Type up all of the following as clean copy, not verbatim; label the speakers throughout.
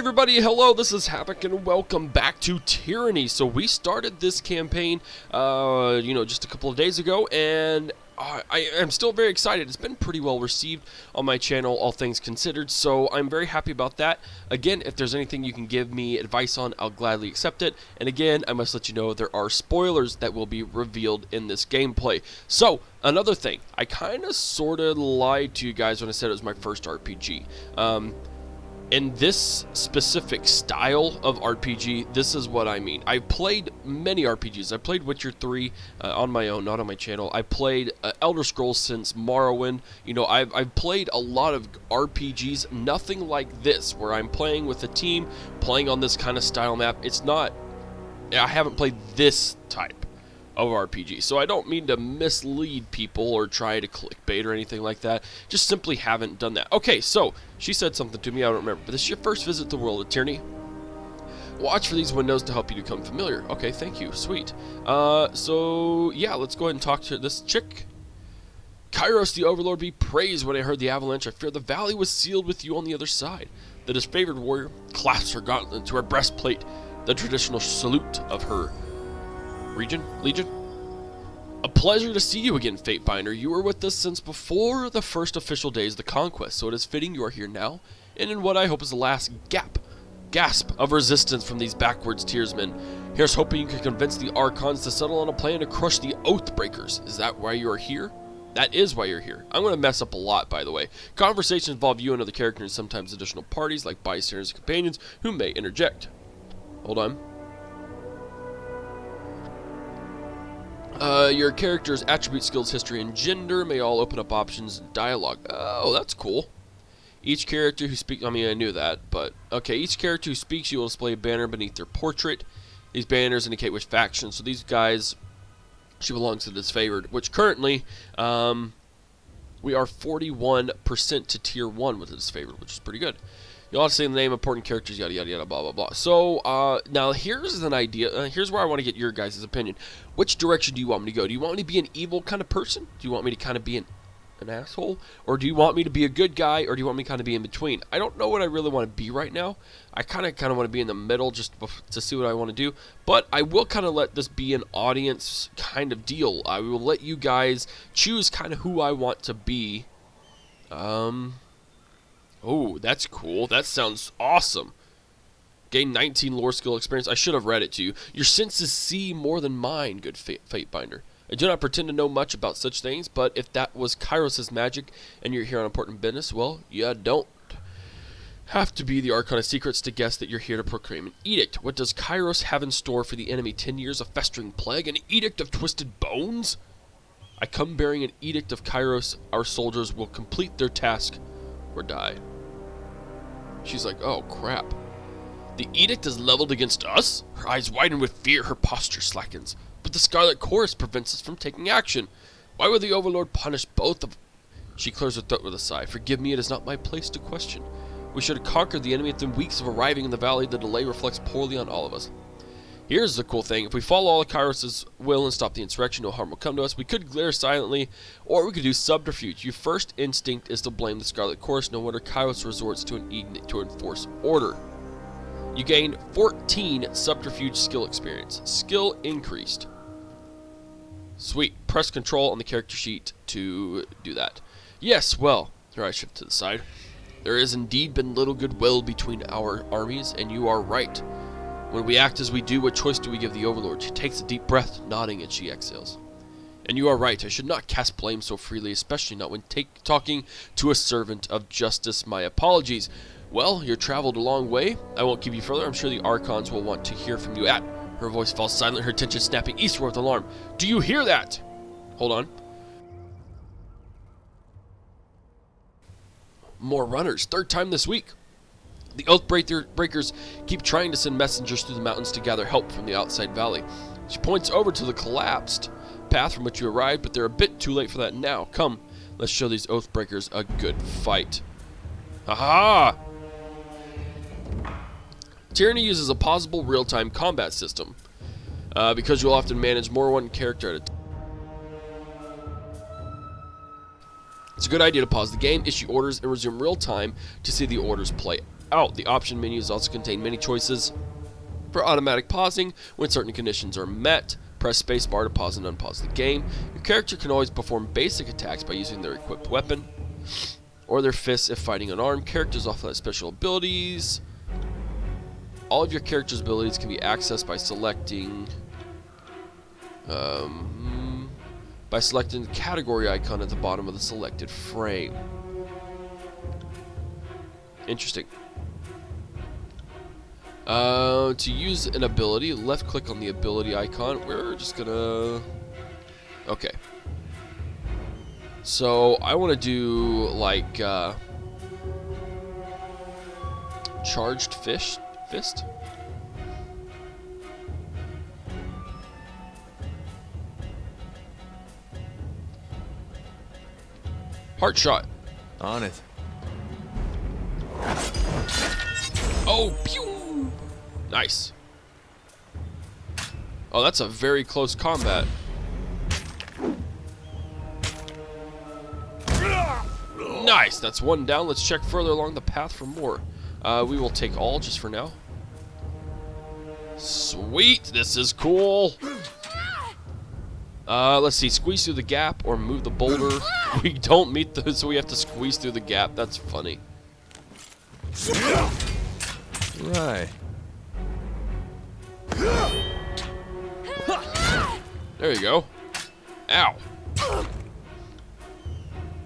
Speaker 1: everybody, hello, this is Havvoc and welcome back to Tyranny. So we started this campaign, just a couple of days ago, and I am still very excited. It's been pretty well received on my channel, all things considered, so I'm very happy about that. Again, if there's anything you can give me advice on, I'll gladly accept it. And again, I must let you know there are spoilers that will be revealed in this gameplay. So, another thing, I kind of sort of lied to you guys when I said it was my first RPG. In this specific style of RPG, this is what I mean. I've played many RPGs. I played Witcher 3 on my own, not on my channel. I played Elder Scrolls since Morrowind. I've played a lot of RPGs, nothing like this, where I'm playing with a team, playing on this kind of style map. I haven't played this type of RPG, so I don't mean to mislead people or try to clickbait or anything like that. Just simply haven't done that. Okay, so she said something to me, I don't remember, but this is your first visit to the world of Tyranny. Watch for these windows to help you become familiar. Okay, thank you, sweet. So yeah, let's go ahead and talk to this chick. Kairos the Overlord be praised. When I heard the avalanche, I feared the valley was sealed with you on the other side. The disfavored warrior clasps her gauntlet to her breastplate, the traditional salute of her Legion? A pleasure to see you again, Fatebinder. You were with us since before the first official days of the conquest, so it is fitting you are here now, and in what I hope is the last gasp of resistance from these backwards tiersmen. Here's hoping you can convince the Archons to settle on a plan to crush the Oathbreakers. Is that why you are here? That is why you're here. I'm going to mess up a lot, by the way. Conversations involve you and other characters and sometimes additional parties, like bystanders and companions, who may interject. Hold on. Your character's attribute, skills, history, and gender may all open up options in dialogue. Oh, that's cool. Each character who speaks, I knew that, but okay. Each character who speaks, you will display a banner beneath their portrait. These banners indicate which faction. So these guys, she belongs to the disfavored, which currently, we are 41% to tier 1 with the disfavored, which is pretty good. You'll also say the name, important characters, yada yada yada, blah blah blah. So now here's an idea. Here's where I want to get your guys' opinion. Which direction do you want me to go? Do you want me to be an evil kind of person? Do you want me to kind of be an asshole? Or do you want me to be a good guy? Or do you want me to kind of be in between? I don't know what I really want to be right now. I kind of want to be in the middle just to see what I want to do. But I will kind of let this be an audience kind of deal. I will let you guys choose kind of who I want to be. Oh, that's cool. That sounds awesome. Gain 19 lore skill experience. I should have read it to you. Your senses see more than mine, good Fatebinder. I do not pretend to know much about such things, but if that was Kairos' magic and you're here on important business, well, you don't have to be the Arcana Secrets to guess that you're here to proclaim an edict. What does Kairos have in store for the enemy? 10 years of festering plague? An edict of twisted bones? I come bearing an edict of Kairos. Our soldiers will complete their task or die. She's like, oh crap. The edict is leveled against us? Her eyes widen with fear, her posture slackens. But the Scarlet Chorus prevents us from taking action. Why would the Overlord punish both of... She clears her throat with a sigh. Forgive me, it is not my place to question. We should have conquered the enemy within weeks of arriving in the valley. The delay reflects poorly on all of us. Here's the cool thing. If we follow all of Kairos' will and stop the insurrection, no harm will come to us. We could glare silently, or we could do subterfuge. Your first instinct is to blame the Scarlet Chorus. No wonder Kairos resorts to an edict to enforce order. You gain 14 subterfuge skill experience. Skill increased. Sweet. Press control on the character sheet to do that. Yes, well, here I shift to the side. There has indeed been little goodwill between our armies, and you are right. When we act as we do, what choice do we give the Overlord? She takes a deep breath, nodding, and she exhales. And you are right, I should not cast blame so freely, especially not when talking to a servant of justice. My apologies. Well, you've traveled a long way. I won't keep you further. I'm sure the Archons will want to hear from you. Her voice falls silent, her attention snapping eastward with alarm. Do you hear that? Hold on. More runners. Third time this week. The Oathbreakers keep trying to send messengers through the mountains to gather help from the outside valley. She points over to the collapsed path from which you arrived, but they're a bit too late for that now. Come, let's show these Oathbreakers a good fight. Aha! Tyranny uses a pausable real-time combat system, because you'll often manage more one character at a time. It's a good idea to pause the game, issue orders, and resume real time to see the orders play out. The option menus also contain many choices for automatic pausing when certain conditions are met. Press spacebar to pause and unpause the game. Your character can always perform basic attacks by using their equipped weapon or their fists if fighting unarmed. Characters often have special abilities. All of your character's abilities can be accessed by selecting the category icon at the bottom of the selected frame. Interesting. To use an ability, left click on the ability icon. We're just gonna... Okay. So, I want to do, like, charged fist? Heart shot.
Speaker 2: On it.
Speaker 1: Oh, pew! Nice. Oh, that's a very close combat. Nice, that's one down. Let's check further along the path for more. We will take all just for now. Sweet, this is cool. Let's see, squeeze through the gap or move the boulder. We don't meet those, so we have to squeeze through the gap. That's funny.
Speaker 2: Right.
Speaker 1: There you go. Ow.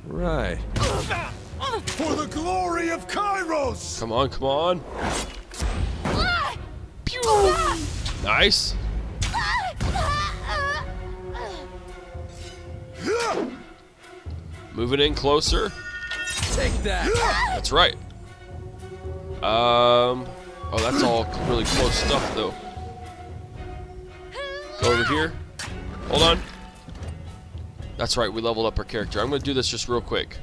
Speaker 2: Right.
Speaker 3: For the glory of Kairos!
Speaker 1: Come on, come on. Pew! Nice. Moving in closer.
Speaker 2: Take that.
Speaker 1: That's right. Oh, that's all really close stuff, though. Go over here. Hold on. That's right, we leveled up our character. I'm going to do this just real quick.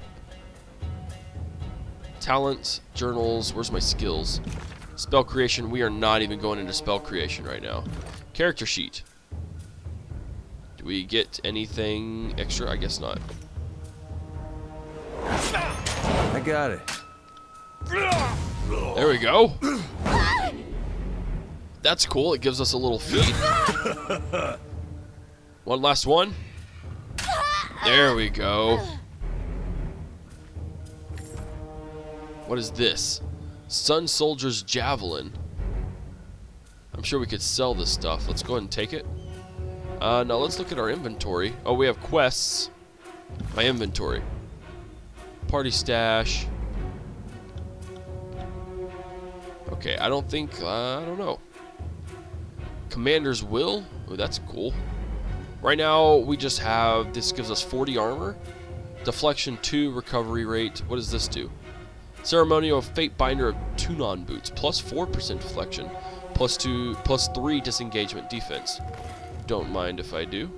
Speaker 1: Talents, journals, where's my skills? Spell creation, we are not even going into spell creation right now. Character sheet. Do we get anything extra? I guess not.
Speaker 2: I got it.
Speaker 1: There we go. That's cool. It gives us a little feed. One last one. There we go. What is this? Sun Soldier's Javelin. I'm sure we could sell this stuff. Let's go ahead and take it. Now let's look at our inventory. Oh, we have quests. My inventory. Party stash. Okay, I don't think, I don't know. Commander's Will. Oh, that's cool. Right now, we just have, this gives us 40 armor. Deflection 2, recovery rate. What does this do? Ceremonial Fatebinder of Tunon boots. Plus 4% deflection. Plus 3 disengagement defense. Don't mind if I do.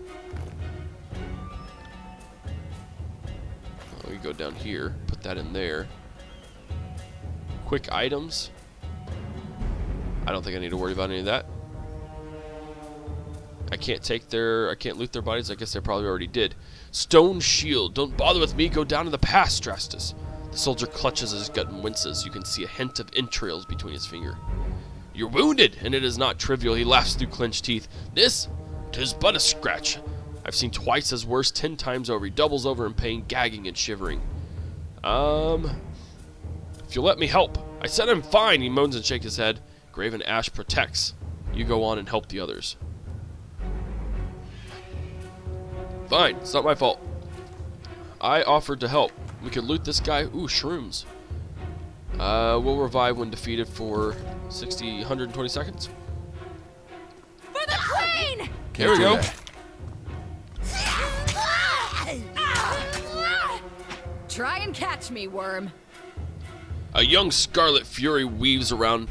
Speaker 1: We go down here. Put that in there. Quick items. I don't think I need to worry about any of that. I can't loot their bodies. I guess I probably already did. Stone shield. Don't bother with me. Go down to the past, Drastus. The soldier clutches his gut and winces. You can see a hint of entrails between his finger. You're wounded, and it is not trivial. He laughs through clenched teeth. This, 'tis but a scratch. I've seen twice as worse, 10 times over. He doubles over in pain, gagging and shivering. If you'll let me help. I said I'm fine, he moans and shakes his head. Graven Ash protects. You go on and help the others. Fine, it's not my fault. I offered to help. We could loot this guy. Ooh, shrooms. We'll revive when defeated for 120 seconds.
Speaker 4: For the plane!
Speaker 1: Here we go.
Speaker 4: Try and catch me, worm.
Speaker 1: A young Scarlet Fury weaves around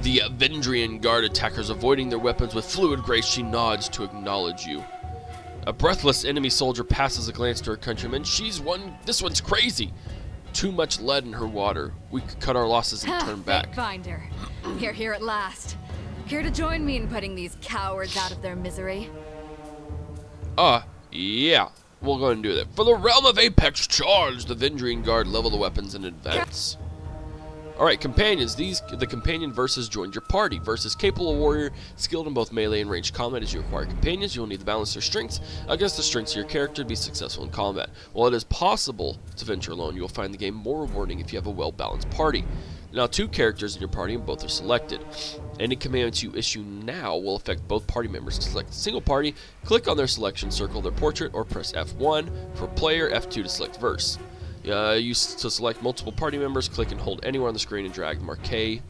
Speaker 1: the Vendrian Guard attackers, avoiding their weapons with fluid grace. She nods to acknowledge you. A breathless enemy soldier passes a glance to her countrymen. This one's crazy. Too much lead in her water. We could cut our losses and turn back.
Speaker 4: Fatebinder, you're here at last. Care to join me in putting these cowards out of their misery?
Speaker 1: Yeah. We'll go ahead and do that. For the realm of Apex, charge! The Vendrian Guard level the weapons in advance. Alright, companions. The companion versus joined your party. Versus capable warrior, skilled in both melee and ranged combat. As you acquire companions, you'll need to balance their strengths against the strengths of your character to be successful in combat. While it is possible to venture alone, you will find the game more rewarding if you have a well-balanced party. Now, 2 characters in your party and both are selected. Any commands you issue now will affect both party members. To select a single party, click on their selection, circle their portrait, or press F1 for player, F2 to select verse. To select multiple party members, click and hold anywhere on the screen and drag the marquee.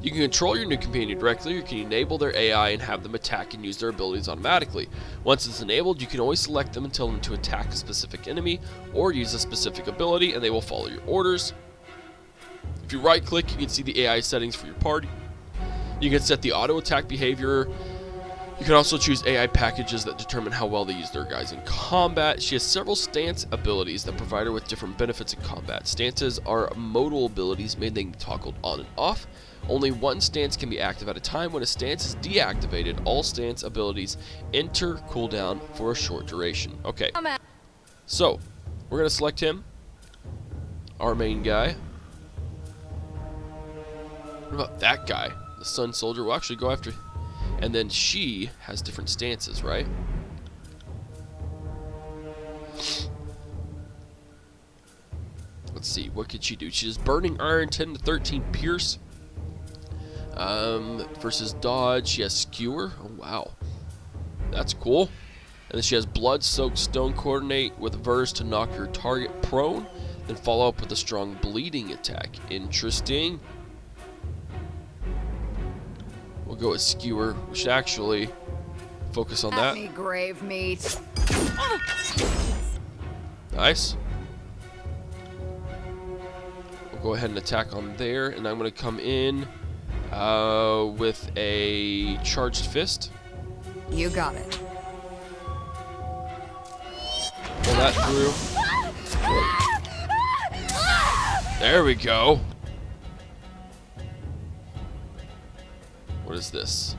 Speaker 1: You can control your new companion directly, or you can enable their AI and have them attack and use their abilities automatically. Once it's enabled, you can always select them and tell them to attack a specific enemy, or use a specific ability, and they will follow your orders. If you right click, you can see the AI settings for your party. You can set the auto attack behavior. You can also choose AI packages that determine how well they use their guys in combat. She has several stance abilities that provide her with different benefits in combat. Stances are modal abilities, meaning they can be toggled on and off. Only one stance can be active at a time. When a stance is deactivated, all stance abilities enter cooldown for a short duration. Okay, so we're going to select him, our main guy. What about that guy? The Sun Soldier. We'll actually go after... And then she has different stances, right? Let's see. What could she do? She does Burning Iron, 10 to 13 Pierce. Versus Dodge. She has Skewer. Oh, wow. That's cool. And then she has Blood-Soaked Stone Coordinate with Verse to knock your target prone. Then follow up with a strong bleeding attack. Interesting. We'll go with Skewer. We should actually focus on that.
Speaker 4: Me grave meat.
Speaker 1: Nice. We'll go ahead and attack on there, and I'm going to come in with a charged fist.
Speaker 4: You got it.
Speaker 1: Pull that through. There we go. What is this?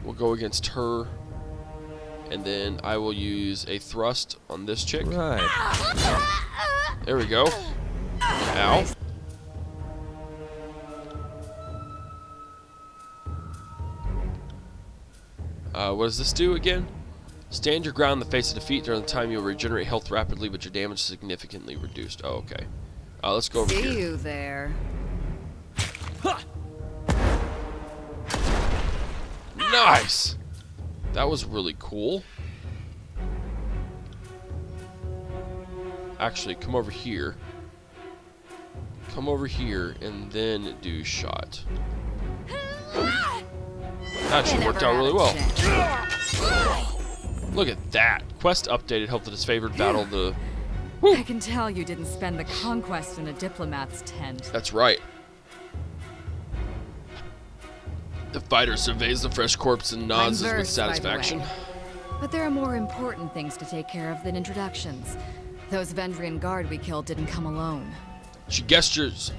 Speaker 1: We'll go against her, and then I will use a thrust on this chick.
Speaker 2: Right.
Speaker 1: There we go. Ow. What does this do again? Stand your ground in the face of defeat. During the time you'll regenerate health rapidly, but your damage is significantly reduced. Oh, okay. Let's go over here.
Speaker 4: See you there.
Speaker 1: Nice! That was really cool. Actually, come over here. Come over here and then do shot. Actually worked out really well. Look at that. Quest updated. Helped the disfavored battle the... Woo.
Speaker 4: I can tell you didn't spend the conquest in a diplomat's tent.
Speaker 1: That's right. The fighter surveys the fresh corpse and nods with
Speaker 4: Versed, by the
Speaker 1: satisfaction.
Speaker 4: way. But there are more important things to take care of than introductions. Those Vendrian guard we killed didn't come alone.
Speaker 1: She gestures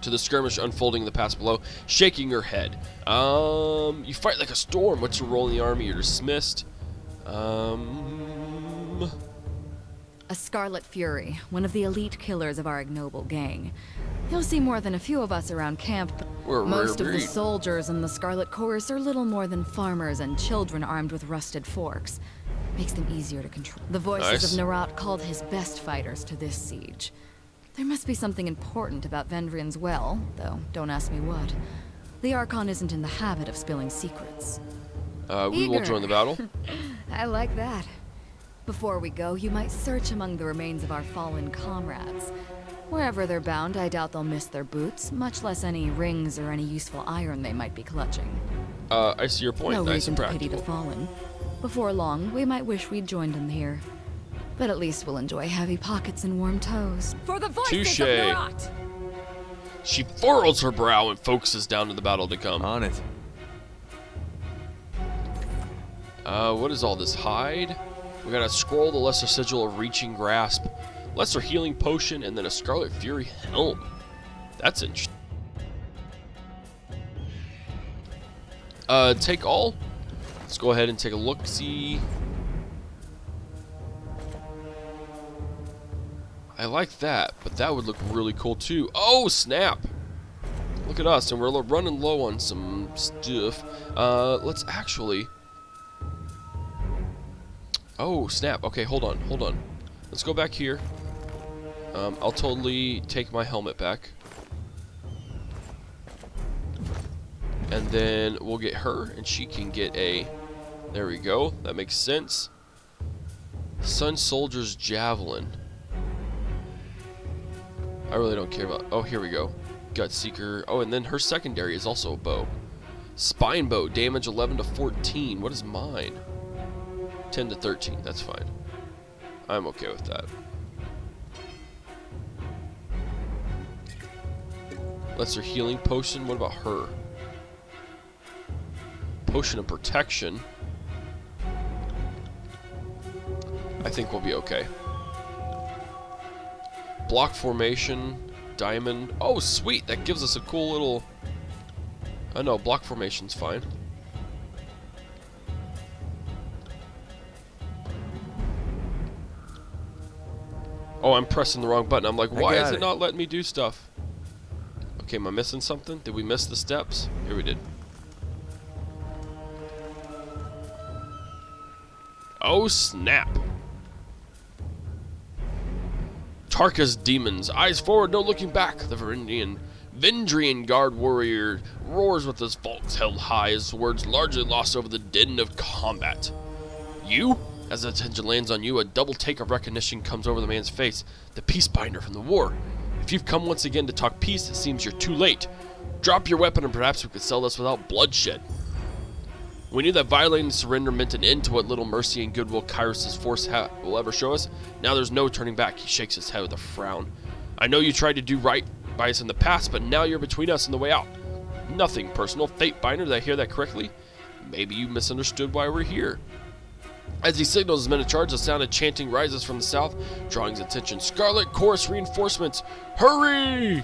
Speaker 1: to the skirmish unfolding in the pass below, shaking her head. You fight like a storm. What's your role in the army? You're dismissed.
Speaker 4: A Scarlet Fury, one of the elite killers of our ignoble gang. You'll see more than a few of us around camp, but
Speaker 1: We're a
Speaker 4: most
Speaker 1: rare
Speaker 4: of the
Speaker 1: breed.
Speaker 4: soldiers in the Scarlet Chorus are little more than farmers and children armed with rusted forks. Makes them easier to control. The voices
Speaker 1: Nice.
Speaker 4: of Narat called his best fighters to this siege. There must be something important about Vendrian's well, though don't ask me what. The Archon isn't in the habit of spilling secrets.
Speaker 1: We will
Speaker 4: Eager.
Speaker 1: join the battle.
Speaker 4: I like that. Before we go, you might search among the remains of our fallen comrades. Wherever they're bound, I doubt they'll miss their boots, much less any rings or any useful iron they might be clutching.
Speaker 1: I see your point.
Speaker 4: No
Speaker 1: Nice
Speaker 4: reason
Speaker 1: and
Speaker 4: to pity the
Speaker 1: practical.
Speaker 4: fallen. Before long, we might wish we'd joined them here. But at least we'll enjoy heavy pockets and warm toes. For the voices
Speaker 1: Touche.
Speaker 4: of Narat!
Speaker 1: She furrows her brow and focuses down to the battle to come.
Speaker 2: On it.
Speaker 1: What is all this? Hide? We got a scroll, the Lesser Sigil of Reaching Grasp, Lesser Healing Potion, and then a Scarlet Fury Helm. That's interesting. Take all. Let's go ahead and take a look-see. I like that, but that would look really cool too. Oh, snap! Look at us, and we're running low on some stuff. Let's actually... Oh, snap. Okay, hold on. Let's go back here. I'll totally take my helmet back. And then we'll get her, and she can get a... There we go. That makes sense. Sun Soldier's Javelin. I really don't care about... Oh, here we go. Gut Seeker. Oh, and then her secondary is also a bow. Spine Bow. Damage 11 to 14. What is mine? 10 to 13. That's fine. I'm okay with that. Lesser Healing Potion. What about her? Potion of Protection. I think we'll be okay. Block Formation. Diamond. Oh, sweet. That gives us a cool little... I know, block formation's fine. Oh, I'm pressing the wrong button. I'm like, why is it not letting me do stuff? Okay, am I missing something? Did we miss the steps? Here we did. Oh, snap. Tarka's demons. Eyes forward, no looking back. The Vendrian guard warrior roars with his vaults held high, his words largely lost over the din of combat. You? As the attention lands on you, a double take of recognition comes over the man's face. The Peacebinder from the war. If you've come once again to talk peace, it seems you're too late. Drop your weapon and perhaps we could sell this without bloodshed. We knew that violating surrender meant an end to what little mercy and goodwill Kairos' force will ever show us. Now there's no turning back. He shakes his head with a frown. I know you tried to do right by us in the past, but now you're between us and the way out. Nothing personal. Fatebinder, did I hear that correctly? Maybe you misunderstood why we're here. As he signals his men to charge, the sound of chanting rises from the south, drawing his attention. Scarlet Chorus reinforcements! Hurry!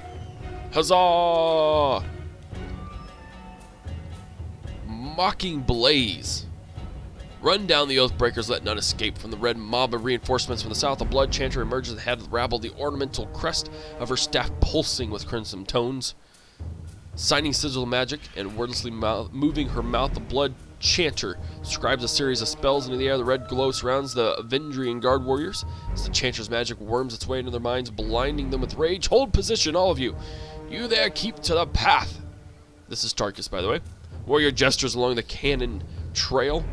Speaker 1: Huzzah! Mocking blaze. Run down the Oathbreakers, let none escape. From the red mob of reinforcements from the south, a blood chanter emerges at the head of the rabble, the ornamental crest of her staff pulsing with crimson tones. Signing sigil magic and wordlessly moving her mouth, the blood chanter scribes a series of spells into the air. The red glow surrounds the Vendrian guard warriors as the chanter's magic worms its way into their minds, blinding them with rage. Hold position, all of you. You there, keep to the path. This is Tarkus, by the way. Warrior gestures along the canyon trail,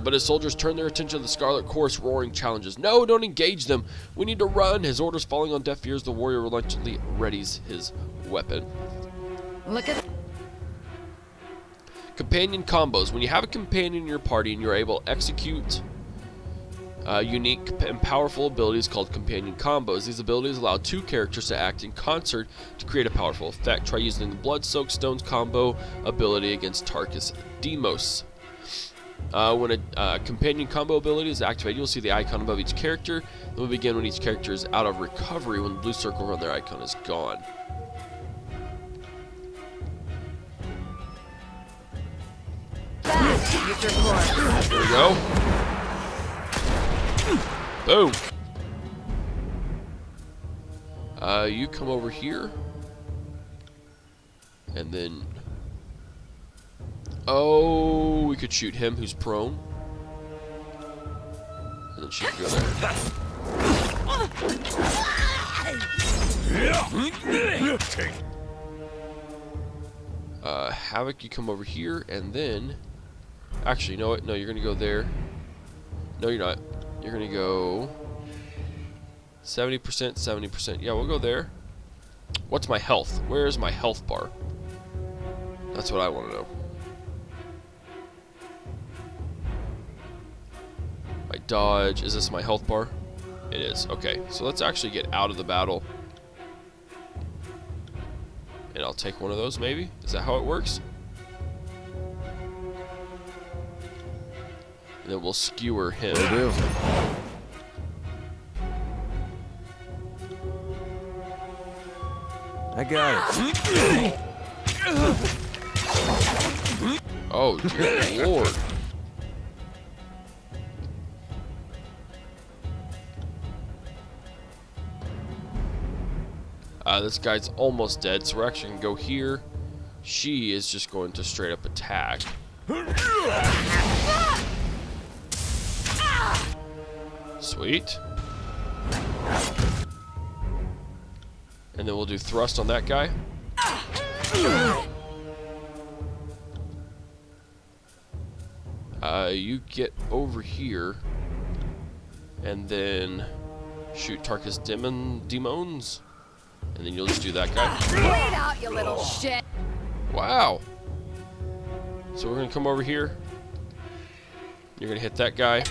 Speaker 1: but his soldiers turn their attention to the Scarlet Chorus roaring challenges. No, don't engage them. We need to run. His orders falling on deaf ears, the warrior reluctantly readies his weapon.
Speaker 4: Look at...
Speaker 1: Companion combos. When you have a companion in your party and you're able to execute unique and powerful abilities called companion combos, these abilities allow two characters to act in concert to create a powerful effect. Try using the Blood-Soaked Stones combo ability against Tarkus Demos. When a companion combo ability is activated, you'll see the icon above each character. Then we'll begin when each character is out of recovery, when the blue circle around their icon is gone. There we go. Boom. You come over here. And then... Oh, we could shoot him who's prone. And then she can go there. Havvoc, you come over here, and then... Actually, you know what? No, you're gonna go there. No, you're not. You're gonna go 70%, 70%. Yeah, we'll go there. What's my health? Where is my health bar? That's what I want to know. My dodge. Is this my health bar? It is. Okay, so let's actually get out of the battle. And I'll take one of those, maybe? Is that how it works? And then we'll skewer him.
Speaker 2: Will do. I got it.
Speaker 1: Oh, dear Lord. This guy's almost dead, so we're actually going to go here. She is just going to straight up attack. Sweet. And then we'll do thrust on that guy. You get over here. And then shoot Tarkus Demons. And then you'll just do that guy.
Speaker 4: Wait out, you little shit!
Speaker 1: Wow. So we're going to come over here. You're going to hit that guy.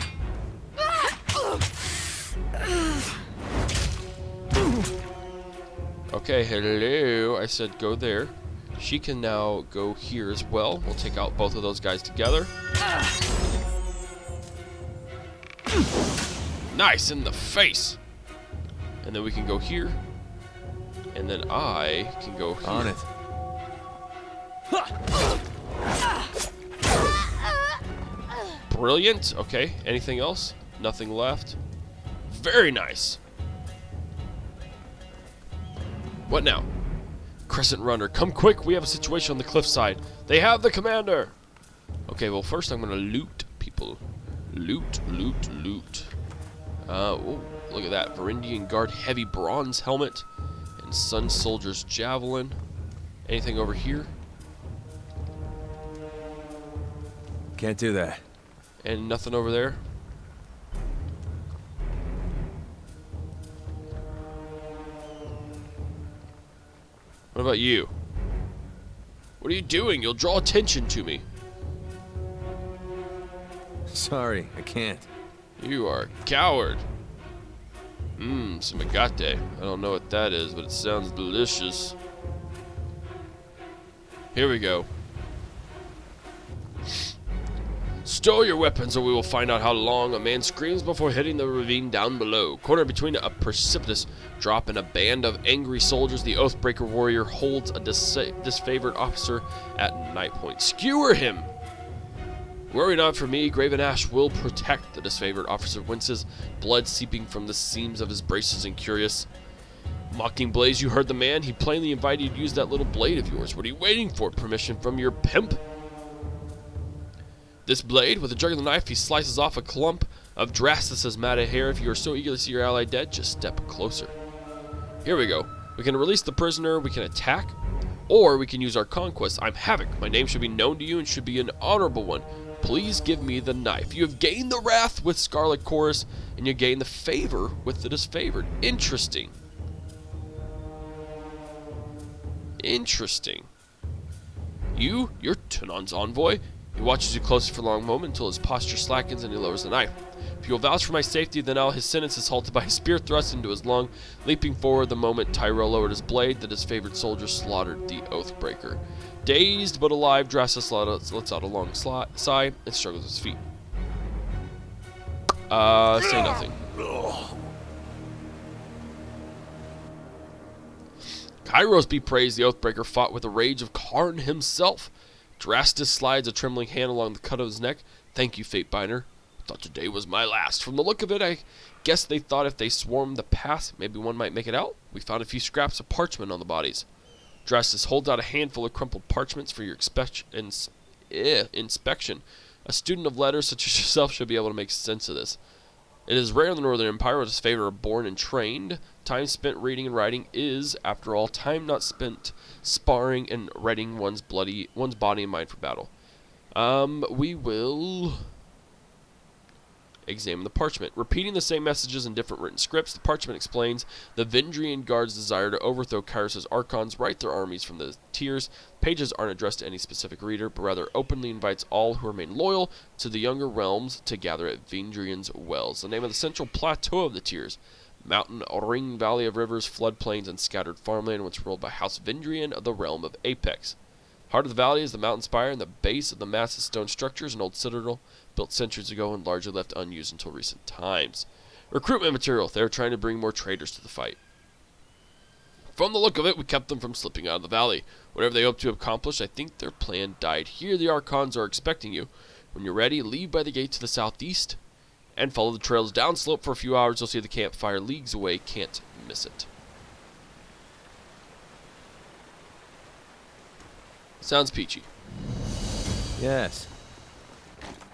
Speaker 1: Okay, hello. I said go there. She can now go here as well. We'll take out both of those guys together. Nice, in the face. And then we can go here. And then I can go here.
Speaker 2: On it.
Speaker 1: Brilliant. Okay, anything else? Nothing left. Very nice. What now? Crescent Runner, come quick. We have a situation on the cliffside. They have the commander. Okay, well, first I'm going to loot people. Loot, loot, loot. Oh, look at that. Varangian Guard heavy bronze helmet. And Sun Soldier's javelin. Anything over here?
Speaker 2: Can't do that.
Speaker 1: And nothing over there? What about you? What are you doing? You'll draw attention to me.
Speaker 2: Sorry, I can't.
Speaker 1: You are a coward. Some agate. I don't know what that is, but it sounds delicious. Here we go. Stow your weapons or we will find out how long a man screams before hitting the ravine down below. Cornered between a precipitous drop and a band of angry soldiers, the Oathbreaker warrior holds a disfavored officer at knife point. Skewer him! Worry not for me, Graven Ash will protect. The disfavored officer winces, blood seeping from the seams of his braces and curious. Mocking Blaze, you heard the man. He plainly invited you to use that little blade of yours. What are you waiting for? Permission from your pimp? This blade, with a jugular knife, he slices off a clump of Drastus's matted hair. If you are so eager to see your ally dead, just step closer. Here we go. We can release the prisoner, we can attack, or we can use our conquest. I'm Havvoc. My name should be known to you and should be an honorable one. Please give me the knife. You have gained the wrath with Scarlet Chorus, and you gain the favor with the disfavored. Interesting. Interesting. You're Tunon's envoy. He watches you closely for a long moment until his posture slackens and he lowers the knife. If you will vouch for my safety, then now his sentence is halted by a spear thrust into his lung. Leaping forward the moment Tyrell lowered his blade, the disfavored soldier slaughtered the Oathbreaker. Dazed but alive, Drastus lets out a long sigh and struggles with his feet. Say nothing. Kairos be praised, the Oathbreaker fought with the rage of Karn himself. Drastus slides a trembling hand along the cut of his neck. Thank you, Fatebinder. Thought today was my last. From the look of it, I guess they thought if they swarmed the path, maybe one might make it out. We found a few scraps of parchment on the bodies. Drastus holds out a handful of crumpled parchments for your inspection. A student of letters such as yourself should be able to make sense of this. It is rare in the Northern Empire where disfavored are born and trained. Time spent reading and writing is, after all, time not spent sparring and readying one's body and mind for battle. We will examine the parchment. Repeating the same messages in different written scripts, the parchment explains the Vendrian Guard's desire to overthrow Kairos' Archons, right their armies from the tiers. Pages aren't addressed to any specific reader, but rather openly invites all who remain loyal to the younger realms to gather at Vendrian's Wells, the name of the central plateau of the tiers. Mountain, ring, valley of rivers, floodplains, and scattered farmland, once ruled by House Vendrian of the realm of Apex. Heart of the valley is the mountain spire, and the base of the massive stone structure is an old citadel built centuries ago and largely left unused until recent times. Recruitment material. They are trying to bring more traders to the fight. From the look of it, we kept them from slipping out of the valley. Whatever they hope to accomplish, I think their plan died here. The Archons are expecting you. When you're ready, leave by the gate to the southeast and follow the trails downslope for a few hours. You'll see the campfire leagues away. Can't miss it. Sounds peachy.
Speaker 2: Yes.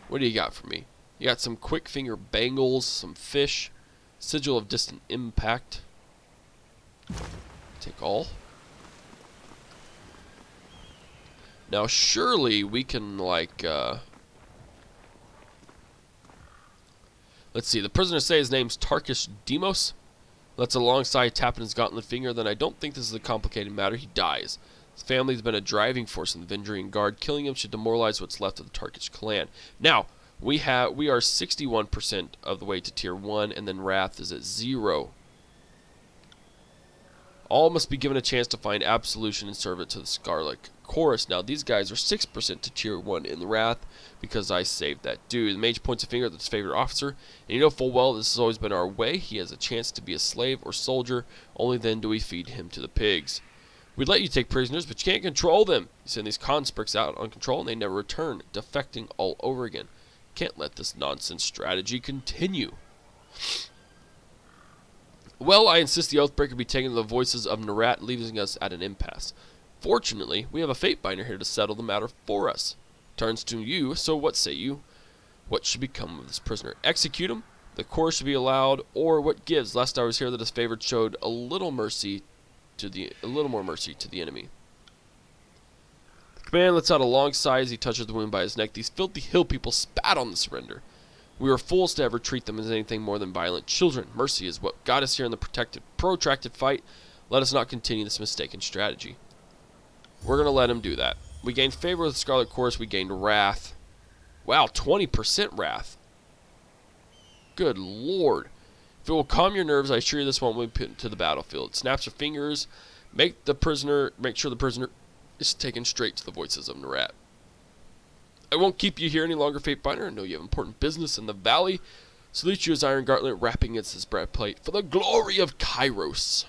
Speaker 1: What do you got for me? You got some quick finger bangles, some fish, sigil of distant impact. Take all. Now surely we can like let's see, the prisoners say his name's Tarkish Demos. That's alongside tapping his gauntlet finger, then I don't think this is a complicated matter. He dies. His family's been a driving force in the Vendrian Guard. Killing him should demoralize what's left of the Tarkish clan. Now, we are 61% of the way to tier 1, and then Wrath is at 0. All must be given a chance to find absolution and serve it to the Scarlet Chorus. Now, these guys are 6% to tier 1 in the Wrath because I saved that dude. The Mage points a finger at his favorite officer, and you know full well this has always been our way. He has a chance to be a slave or soldier. Only then do we feed him to the pigs. We'd let you take prisoners, but you can't control them. You send these conscripts out on control, and they never return, defecting all over again. Can't let this nonsense strategy continue. Well, I insist the Oathbreaker be taken to the voices of Nerat, leaving us at an impasse. Fortunately, we have a Fatebinder here to settle the matter for us. Turns to you, so what say you? What should become of this prisoner? Execute him? The chorus should be allowed, or what gives? Last I was here that his favored showed a little more mercy to the enemy. The command lets out a long sigh as he touches the wound by his neck. These filthy hill people spat on the surrender. We were fools to ever treat them as anything more than violent children. Mercy is what got us here in the protracted fight. Let us not continue this mistaken strategy. We're going to let him do that. We gained favor with the Scarlet Chorus. We gained Wrath. Wow, 20% Wrath. Good lord. If it will calm your nerves, I assure you this won't be put into the battlefield. Snaps your fingers. Make sure the prisoner is taken straight to the voices of Nerat. I won't keep you here any longer, Fatebinder. I know you have important business in the valley. Salute you as Iron Gauntlet wrapping against his breastplate for the glory of Kairos.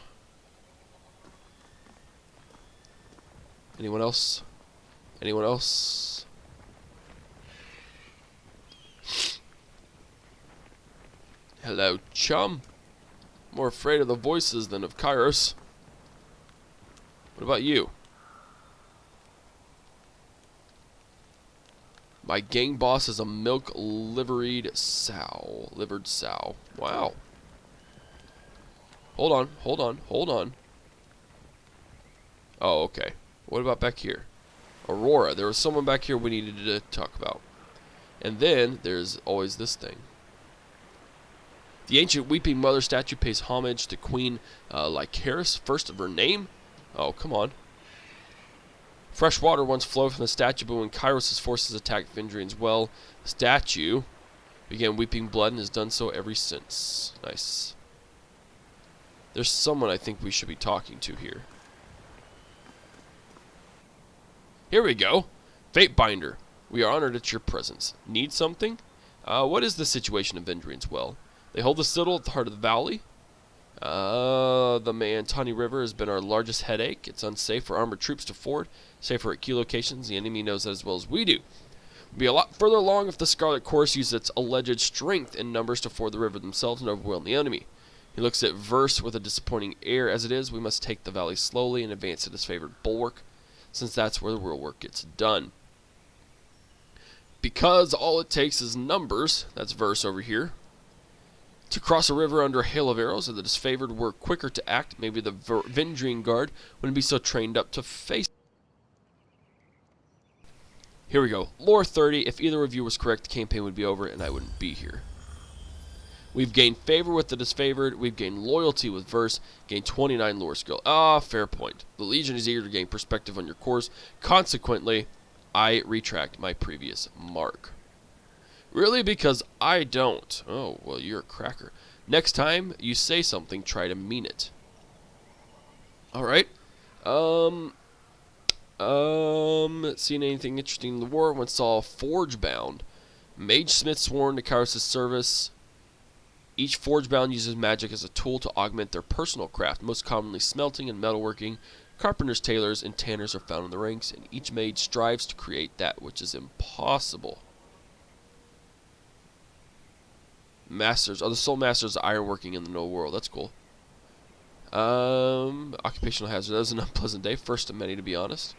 Speaker 1: Anyone else? Anyone else? Hello, chum. More afraid of the voices than of Kairos. What about you? My gang boss is a milk-livered sow. Wow. Hold on. Oh, okay. What about back here? Aurora. There was someone back here we needed to talk about. And then there's always this thing. The ancient Weeping Mother statue pays homage to Queen Lycaris, first of her name. Oh, come on. Fresh water once flowed from the statue, but when Kairos' forces attacked Vendrian's well, the statue began weeping blood and has done so ever since. Nice. There's someone I think we should be talking to here. Here we go. Fatebinder. We are honored at your presence. Need something? What is the situation of Vendrian's well? They hold the citadel at the heart of the valley. The Mantani River has been our largest headache. It's unsafe for armored troops to ford. Safer at key locations. The enemy knows that as well as we do. We'd be a lot further along if the Scarlet Chorus used its alleged strength in numbers to ford the river themselves and overwhelm the enemy. He looks at Verse with a disappointing air. As it is, we must take the valley slowly and advance at his favored bulwark, since that's where the real work gets done. Because all it takes is numbers, that's Verse over here, to cross a river under a hail of arrows, and the disfavored were quicker to act. Maybe the Vendrian Guard wouldn't be so trained up to face. Here we go. Lore 30. If either of you was correct, the campaign would be over and I wouldn't be here. We've gained favor with the disfavored. We've gained loyalty with Verse. Gained 29 lore skill. Fair point. The Legion is eager to gain perspective on your course. Consequently, I retract my previous mark. Really? Because I don't. Oh, well, you're a cracker. Next time you say something, try to mean it. Alright. Seen anything interesting in the war? Once saw Forge Bound. Mage Smith sworn to Kairos' service. Each Forge Bound uses magic as a tool to augment their personal craft. Most commonly smelting and metalworking. Carpenters, tailors, and tanners are found in the ranks, and each mage strives to create that which is impossible. Masters. Oh, the Soul Masters of ironworking in the Know World. That's cool. Occupational hazard. That was an unpleasant day. First of many, to be honest.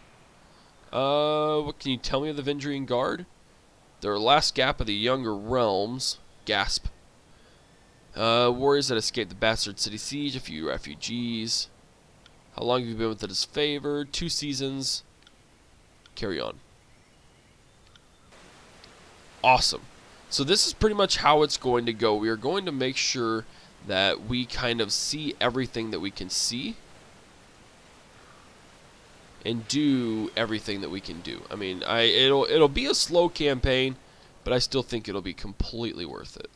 Speaker 1: What can you tell me of the Vendrian Guard? They're last gap of the younger realms. Gasp. Warriors that escaped the bastard city siege. A few refugees. How long have you been with the disfavored? 2 seasons. Carry on. Awesome. So this is pretty much how it's going to go. We are going to make sure that we kind of see everything that we can see. And do everything that we can do. I mean, it'll be a slow campaign, but I still think it'll be completely worth it.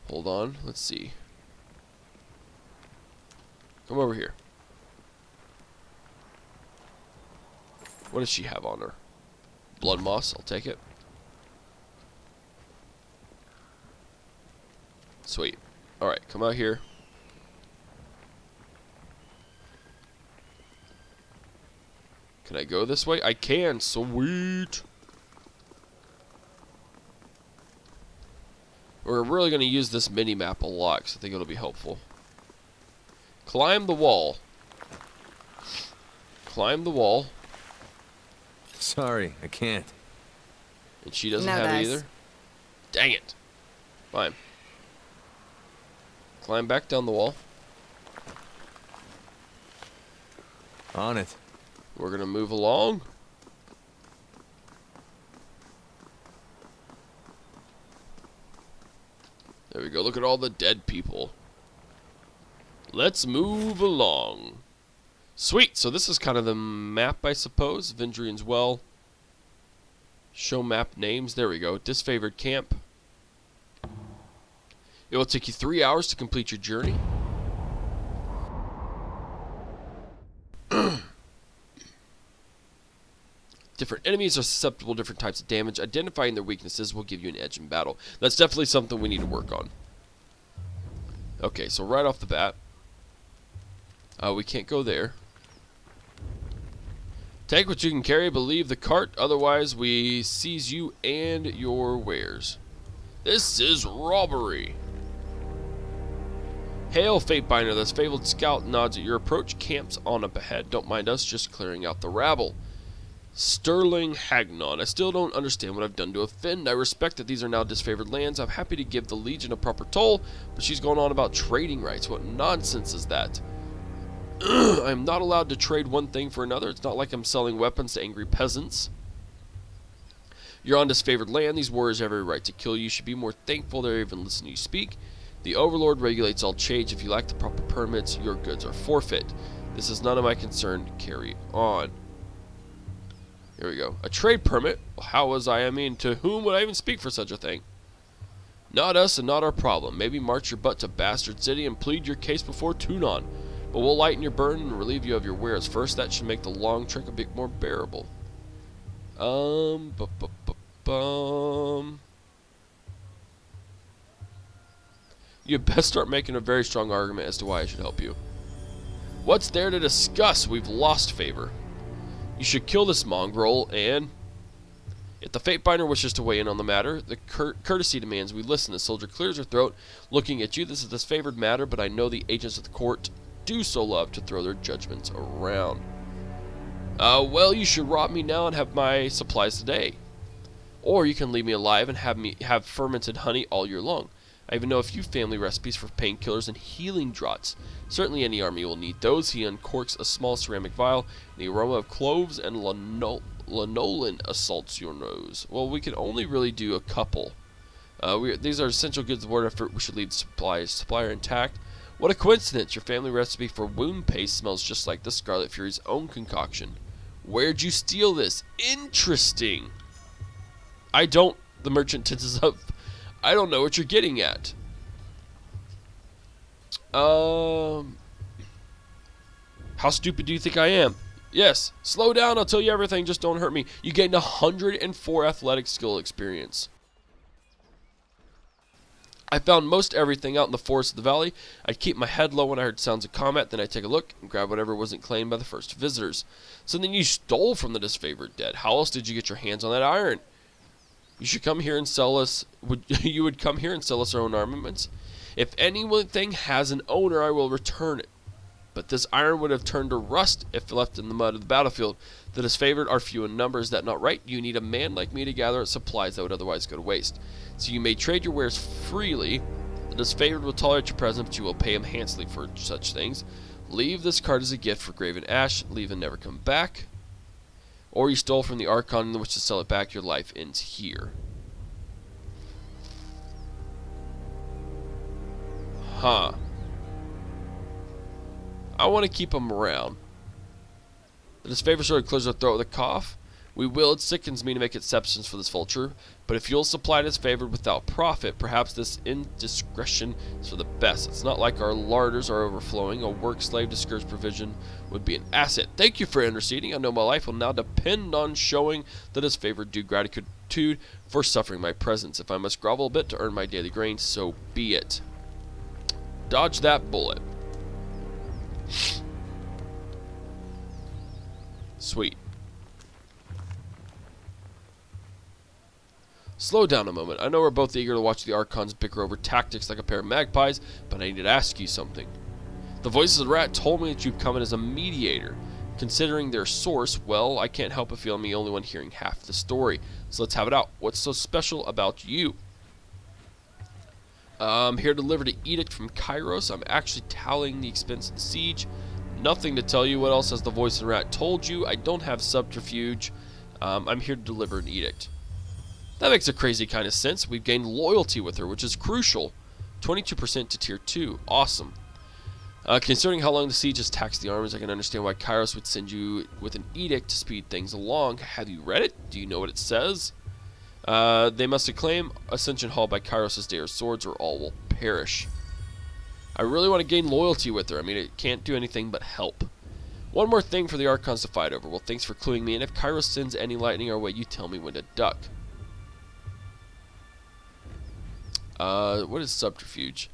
Speaker 1: Hold on, let's see. Come over here. What does she have on her? Blood moss, I'll take it. Sweet. Alright, come out here. Can I go this way? I can. Sweet. We're really going to use this mini-map a lot, because I think it'll be helpful. Climb the wall. Climb the wall.
Speaker 2: Sorry, I can't.
Speaker 1: And she doesn't
Speaker 4: No
Speaker 1: have it
Speaker 4: dice.
Speaker 1: either? Dang it. Fine. Climb back down the wall.
Speaker 2: On it.
Speaker 1: We're going to move along. There we go. Look at all the dead people. Let's move along. Sweet. So this is kind of the map, I suppose. Vendrian's Well. Show map names. There we go. Disfavored camp. It will take you 3 hours to complete your journey. Different enemies are susceptible to different types of damage. Identifying their weaknesses will give you an edge in battle. That's definitely something we need to work on. Okay, so right off the bat, we can't go there. Take what you can carry, but leave the cart. Otherwise, we seize you and your wares. This is robbery. Hail, Fatebinder. This fabled scout nods at your approach. Camps on up ahead. Don't mind us, just clearing out the rabble. Sterling Hagnon. I still don't understand what I've done to offend. I respect that these are now disfavored lands. I'm happy to give the Legion a proper toll, but she's going on about trading rights. What nonsense is that? I'm not allowed to trade one thing for another. It's not like I'm selling weapons to angry peasants. You're on disfavored land. These warriors have every right to kill you. You should be more thankful they're even listening to you speak. The Overlord regulates all trades. If you lack the proper permits, your goods are forfeit. This is none of my concern. Carry on. Here we go. A trade permit? Well, how was I? I mean, to whom would I even speak for such a thing? Not us and not our problem. Maybe march your butt to Bastard City and plead your case before Tunon. But we'll lighten your burden and relieve you of your wares first. That should make the long trek a bit more bearable. You best start making a very strong argument as to why I should help you. What's there to discuss? We've lost favor. You should kill this mongrel, and if the Fatebinder wishes to weigh in on the matter, the courtesy demands we listen. The soldier clears her throat, looking at you. This is a disfavored matter, but I know the agents of the court do so love to throw their judgments around. Well, you should rob me now and have my supplies today. Or you can leave me alive and have fermented honey all year long. I even know a few family recipes for painkillers and healing draughts. Certainly any army will need those. He uncorks a small ceramic vial, and the aroma of cloves and lanolin assaults your nose. Well, we can only really do a couple. These are essential goods of word effort. We should leave the supplier intact. What a coincidence! Your family recipe for wound paste smells just like the Scarlet Fury's own concoction. Where'd you steal this? Interesting. I don't. The merchant tenses up. I don't know what you're getting at. How stupid do you think I am? Yes. Slow down. I'll tell you everything. Just don't hurt me. You gained 104 athletic skill experience. I found most everything out in the forest of the valley. I'd keep my head low when I heard sounds of combat, then I'd take a look and grab whatever wasn't claimed by the first visitors. So then you stole from the disfavored dead. How else did you get your hands on that iron? You should come here and sell us. You would come here and sell us our own armaments. If anything has an owner, I will return it. But this iron would have turned to rust if left in the mud of the battlefield. The disfavored are few in numbers. Is that not right? You need a man like me to gather supplies that would otherwise go to waste. So you may trade your wares freely. The disfavored will tolerate your presence, but you will pay him handsomely for such things. Leave this card as a gift for Graven Ash. Leave and never come back. Or you stole from the Archon in which to sell it back. Your life ends here. Huh. I want to keep him around. The disfavored sword clears our throat with a cough. We will. It sickens me to make exceptions for this vulture. But if you'll supply disfavored without profit, perhaps this indiscretion is for the best. It's not like our larders are overflowing. A work slave discouraged provision would be an asset. Thank you for interceding. I know my life will now depend on showing the disfavored due gratitude for suffering my presence. If I must grovel a bit to earn my daily grain, so be it. Dodge that bullet. Sweet. Slow down a moment. I know we're both eager to watch the Archons bicker over tactics like a pair of magpies, but I need to ask you something. The voices of the rat told me that you've come in as a mediator. Considering their source, well, I can't help but feel I'm the only one hearing half the story. So let's have it out. What's so special about you? I'm here to deliver the edict from Kairos. I'm actually tallying the expense of the siege. Nothing to tell you. What else has the voice of the rat told you? I don't have subterfuge. I'm here to deliver an edict. That makes a crazy kind of sense. We've gained loyalty with her, which is crucial. 22% to tier 2. Awesome. Considering how long the siege has taxed the armies, I can understand why Kairos would send you with an edict to speed things along. Have you read it? Do you know what it says? They must acclaim Ascension Hall by Kairos' Day of Swords or all will perish. I really want to gain loyalty with her. I mean, it can't do anything but help. One more thing for the Archons to fight over. Well, thanks for cluing me in. If Kairos sends any lightning our way, you tell me when to duck. What is subterfuge?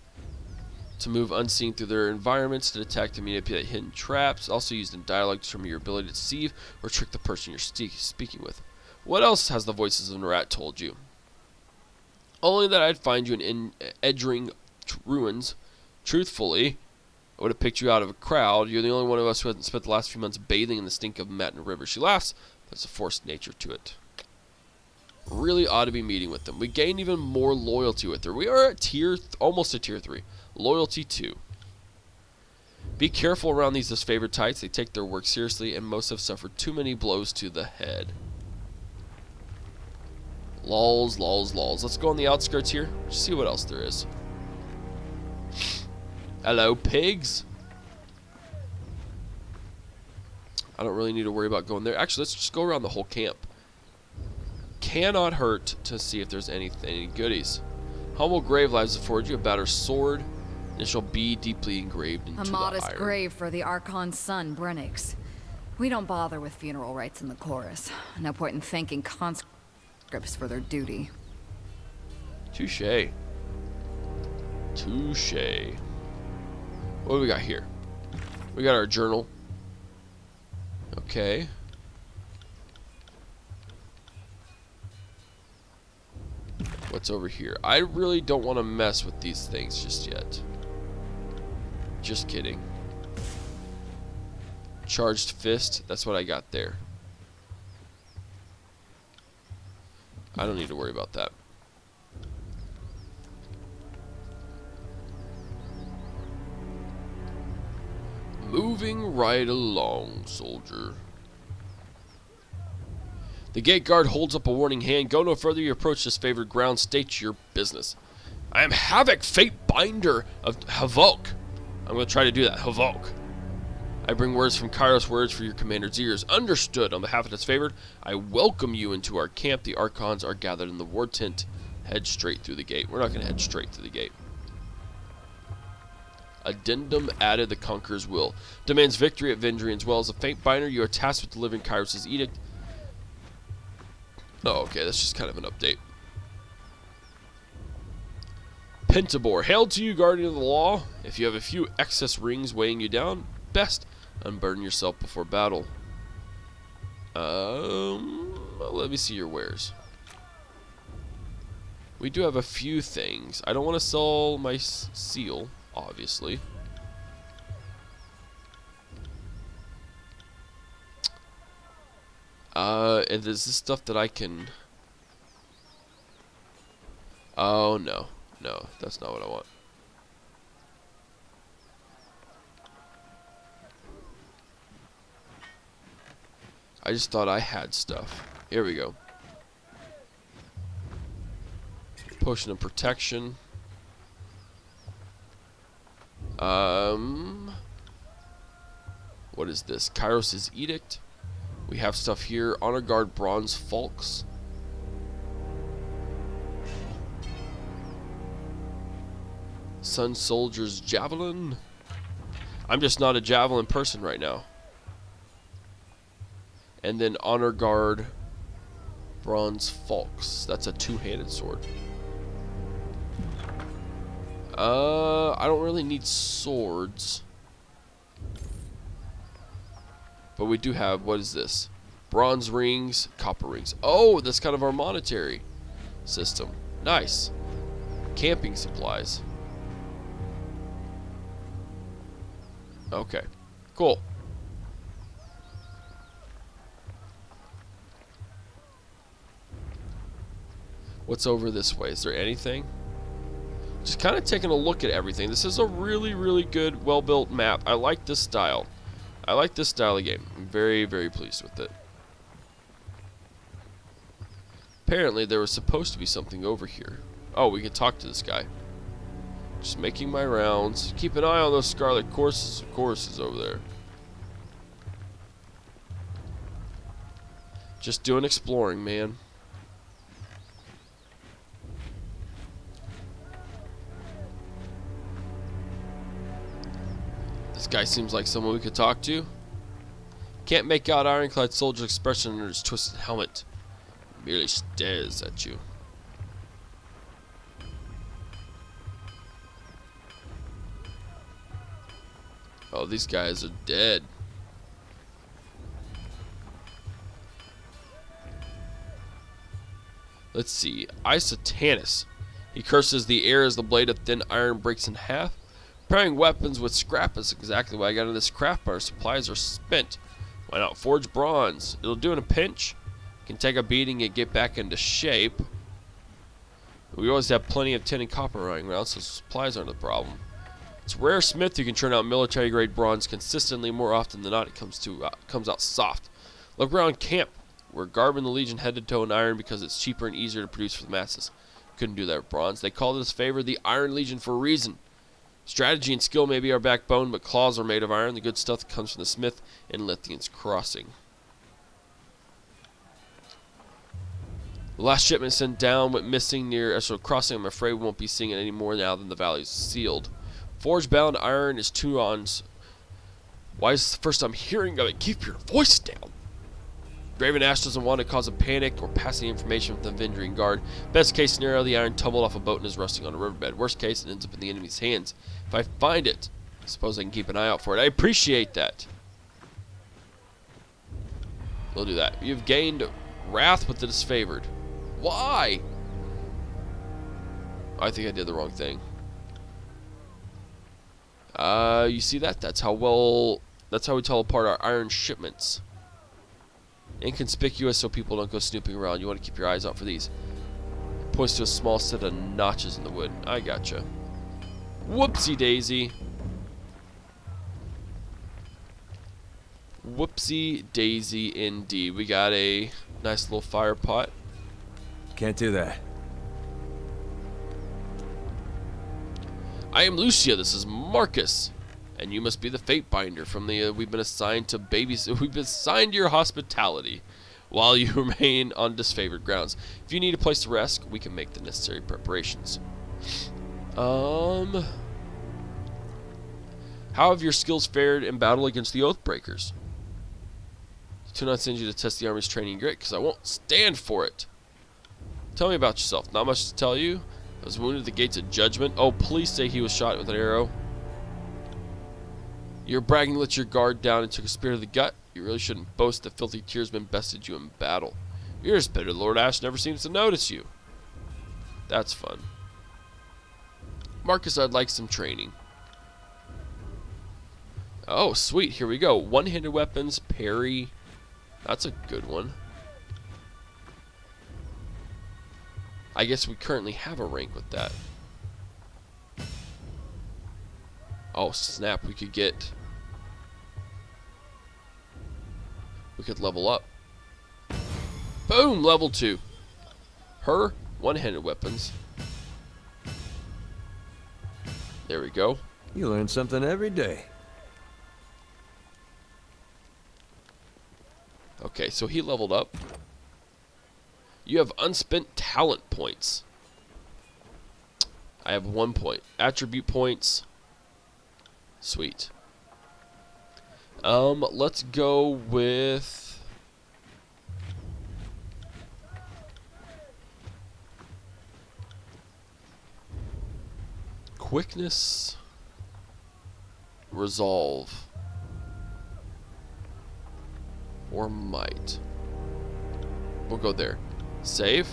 Speaker 1: To move unseen through their environments, to detect and manipulate hidden traps. Also used in dialogue to determine your ability to deceive or trick the person you're speaking with. What else has the voices of the rat told you? Only that I'd find you in Edgering ruins. Truthfully, I would have picked you out of a crowd. You're the only one of us who hasn't spent the last few months bathing in the stink of Matin River. She laughs. There's a forced nature to it. Really ought to be meeting with them. We gain even more loyalty with her. We are at almost at tier 3. Loyalty 2. Be careful around these disfavored types. They take their work seriously, and most have suffered too many blows to the head. Lols, lols, lols. Let's go on the outskirts here. See what else there is. Hello, pigs. I don't really need to worry about going there. Actually, let's just go around the whole camp. Cannot hurt to see if there's any goodies. Humble grave lies afford you a battered sword. Initial B deeply engraved into the iron.
Speaker 4: A modest grave for the Archon's son, Brennix. We don't bother with funeral rites in the chorus. No point in thanking conscripts for their duty.
Speaker 1: Touche. Touche. What do we got here? We got our journal. Okay. What's over here? I really don't want to mess with these things just yet. Just kidding. Charged fist. That's what I got there. I don't need to worry about that. Moving right along, soldier. The gate guard holds up a warning hand. Go no further. You approach this favored ground. State your business. I am Havvoc, Fatebinder of Havvoc. I'm going to try to do that. Havvoc. I bring words from Kairos, words for your commander's ears. Understood. On behalf of this favored, I welcome you into our camp. The Archons are gathered in the war tent. Head straight through the gate. We're not going to head straight through the gate. Addendum added. The Conqueror's will. Demands victory at Vendry as well as a Fatebinder. You are tasked with delivering Kairos' edict. Oh, okay. That's just kind of an update. Pentabor. Hail to you, guardian of the law. If you have a few excess rings weighing you down, best unburden yourself before battle. Let me see your wares. We do have a few things. I don't want to sell my seal, obviously. And is this stuff that I can... Oh, no. No, that's not what I want. I just thought I had stuff. Here we go. Potion of protection. What is this? Kairos' Edict. We have stuff here. Honor Guard Bronze Falks. Sun Soldier's Javelin. I'm just not a javelin person right now. And then Honor Guard Bronze Falks. That's a two-handed sword. I don't really need swords. But we do have, what is this? Bronze rings, copper rings. Oh, that's kind of our monetary system. Nice. Camping supplies. Okay, cool. What's over this way? Is there anything? Just kind of taking a look at everything. This is a really, really good, well-built map. I like this style. I like this style of game. I'm very, very pleased with it. Apparently, there was supposed to be something over here. Oh, we can talk to this guy. Just making my rounds. Keep an eye on those scarlet choruses over there. Just doing exploring, man. This guy seems like someone we could talk to. Can't make out Ironclad Soldier's expression under his twisted helmet. He merely stares at you. Oh, these guys are dead. Let's see. Isotanus. He curses the air as the blade of thin iron breaks in half. Preparing weapons with scrap is exactly why I got into this craft, but our supplies are spent. Why not forge bronze? It'll do in a pinch. Can take a beating and get back into shape. We always have plenty of tin and copper running around, so supplies aren't a problem. It's a rare smith who can turn out military-grade bronze consistently. More often than not, it comes out soft. Look around camp. We're garbing the Legion head to toe in iron because it's cheaper and easier to produce for the masses. Couldn't do that with bronze. They call this favor the Iron Legion for a reason. Strategy and skill may be our backbone, but claws are made of iron. The good stuff that comes from the smith in Lithian's Crossing. The last shipment sent down went missing near Esro Crossing. I'm afraid we won't be seeing it anymore now that the valley is sealed. Forge-bound iron is 2 ons. Why is this the first time hearing of it? Keep your voice down. Graven Ash doesn't want to cause a panic or pass the information with the Vendrian Guard. Best case scenario, the iron tumbled off a boat and is rusting on a riverbed. Worst case, it ends up in the enemy's hands. If I find it, I suppose I can keep an eye out for it. I appreciate that. We'll do that. You've gained wrath with the disfavored. Why? I think I did the wrong thing. You see that? That's how we tell apart our iron shipments. Inconspicuous so people don't go snooping around. You want to keep your eyes out for these. Points to a small set of notches in the wood. I gotcha. Whoopsie daisy. Whoopsie daisy indeed. We got a nice little fire pot.
Speaker 2: Can't do that.
Speaker 1: I am Lucia. This is Marcus. And you must be the Fatebinder from the we've been assigned to we've been assigned to your hospitality while you remain on disfavored grounds. If you need a place to rest, we can make the necessary preparations. How have your skills fared in battle against the Oathbreakers? Do not send you to test the army's training grit, because I won't stand for it. Tell me about yourself. Not much to tell you. I was wounded at the gates of judgment. Oh, please say he was shot with an arrow. Your bragging let your guard down and took a spear to the gut. You really shouldn't boast that filthy tearsmen bested you in battle. You're as bitter, Lord Ash never seems to notice you. That's fun. Marcus, I'd like some training. Oh, sweet. Here we go. One-handed weapons, parry. That's a good one. I guess we currently have a rank with that. Oh, snap. We could level up. Boom! Level 2. Her, one-handed weapons. There we go.
Speaker 2: You learn something every day.
Speaker 1: Okay, so he leveled up. You have unspent talent points. I have 1 point. Attribute points. Sweet. Let's go with... Quickness. Resolve. Or might. We'll go there. Save.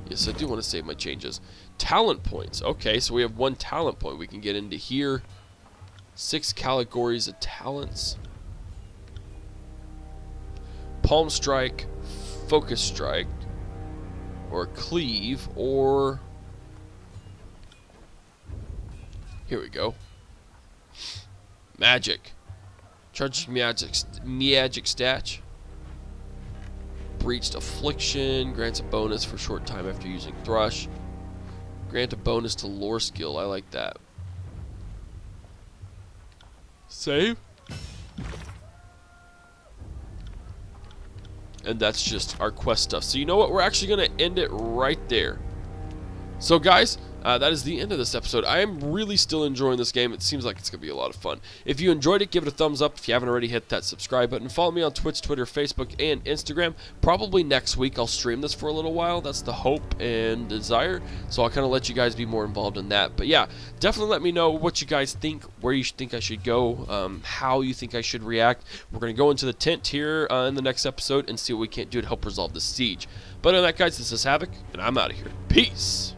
Speaker 1: Yes, I do want to save my changes. Talent points. Okay, so we have 1 talent point. We can get into here. 6 categories of talents. Palm strike, focus strike, or cleave, or... Here we go. Magic. Charges magic stat. Breached affliction. Grants a bonus for short time after using thrush. Grant a bonus to lore skill. I like that. Save. And that's just our quest stuff. So you know what? We're actually going to end it right there. So guys, that is the end of this episode. I am really still enjoying this game. It seems like it's going to be a lot of fun. If you enjoyed it, give it a thumbs up. If you haven't already, hit that subscribe button. Follow me on Twitch, Twitter, Facebook, and Instagram. Probably next week I'll stream this for a little while. That's the hope and desire. So I'll kind of let you guys be more involved in that. But yeah, definitely let me know what you guys think, where you think I should go, how you think I should react. We're going to go into the tent here in the next episode and see what we can do to help resolve this siege. But other than that, guys, this is Havvoc, and I'm out of here. Peace!